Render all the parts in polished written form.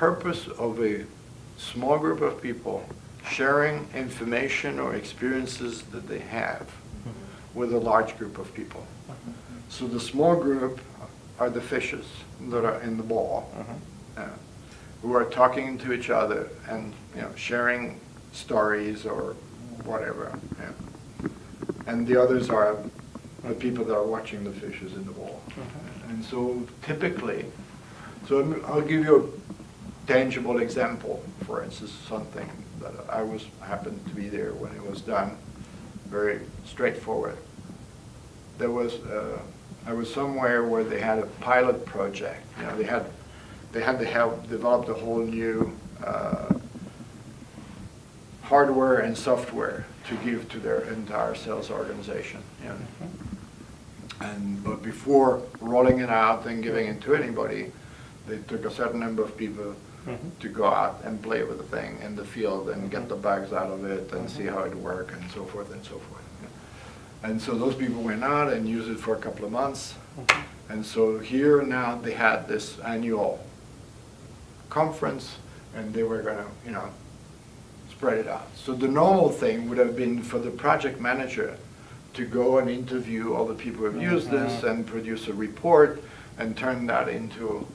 purpose of a small group of people sharing information or experiences that they have with a large group of people. So the small group are the fishes that are in the bowl, who are talking to each other and sharing stories or whatever. And the others are the people that are watching the fishes in the bowl. And so typically, so I'll give you a tangible example. For instance, something that happened to be there when it was done, very straightforward. I was somewhere where they had a pilot project. They had to have developed a whole new hardware and software to give to their entire sales organization. But before rolling it out and giving it to anybody, they took a certain number of people to go out and play with the thing in the field and get the bugs out of it and see how it works and so forth and so forth. And so those people went out and used it for a couple of months. And so here now they had this annual conference and they were going to, spread it out. So the normal thing would have been for the project manager to go and interview all the people who have used this and produce a report and turn that into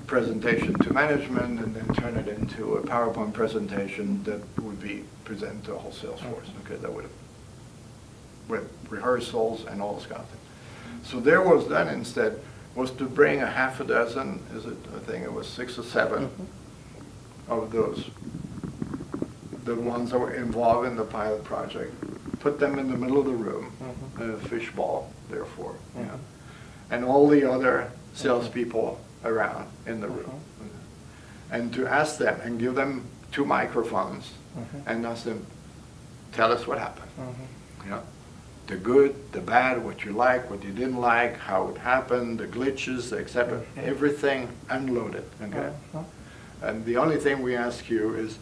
presentation to management and then turn it into a PowerPoint presentation that would be presented to a whole sales force. Okay, that would have with rehearsals and all this kind of thing. So there was then instead was to bring a half a dozen, I think it was 6 or 7 of those, the ones that were involved in the pilot project, put them in the middle of the room, a fishbowl, therefore, and all the other salespeople around in the room, and to ask them and give them 2 microphones and ask them, tell us what happened. The good, the bad, what you like, what you didn't like, how it happened, the glitches, etc. Everything unloaded. Okay. And the only thing we ask you is,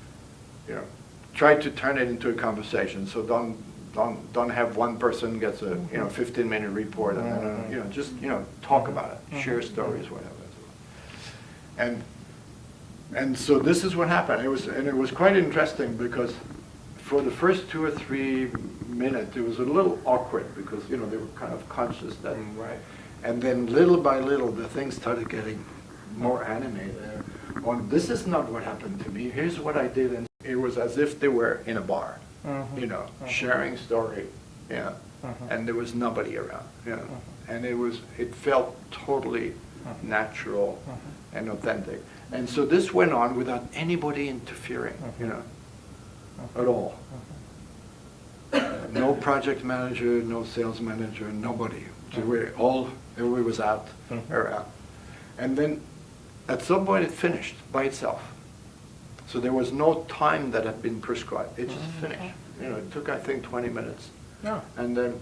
try to turn it into a conversation. So don't have one person gets a 15-minute report and then just talk about it, share stories, whatever. And so this is what happened. It was quite interesting because for the first 2 or 3 minutes, it was a little awkward because they were kind of conscious that, and then little by little, the things started getting more animated. This is not what happened to me. Here's what I did, and it was as if they were in a bar, sharing story, and there was nobody around, and it felt totally natural and authentic. And so this went on without anybody interfering, at all. No project manager, no sales manager, nobody. So everybody was out around. And then at some point it finished by itself. So there was no time that had been prescribed. It just finished. It took, I think, 20 minutes. Yeah. And then,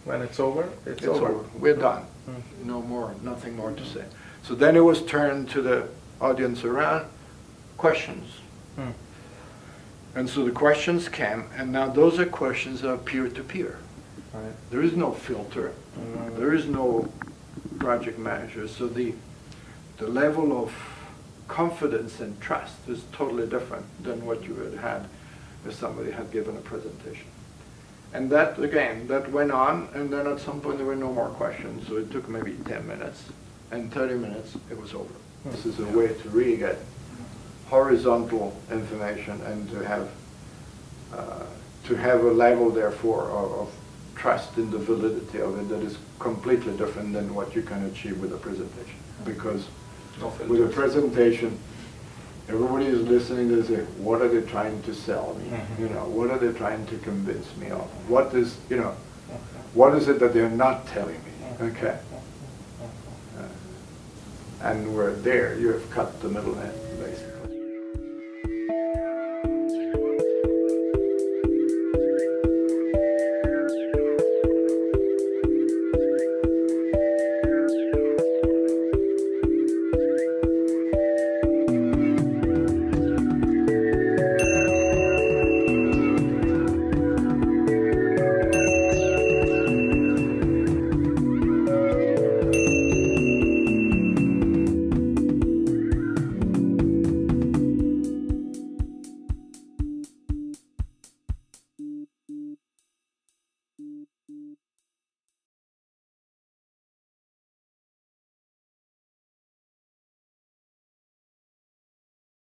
when it's over, it's over. We're done. No more, nothing more to say. So then it was turned to the audience around, questions. And so the questions came, and now those are questions that are peer-to-peer. There is no filter. There is no project manager. So the level of confidence and trust is totally different than what you had had if somebody had given a presentation. And that, again, that went on, and then at some point there were no more questions. So it took maybe 10 minutes, and 30 minutes, it was over. This is a way to really get horizontal information and to have a level, therefore, of trust in the validity of it that is completely different than what you can achieve with a presentation. Because with a presentation, everybody is listening to say, what are they trying to sell me? What are they trying to convince me of? What is it that they're not telling me? Okay. And we're there, you have cut the middleman, basically.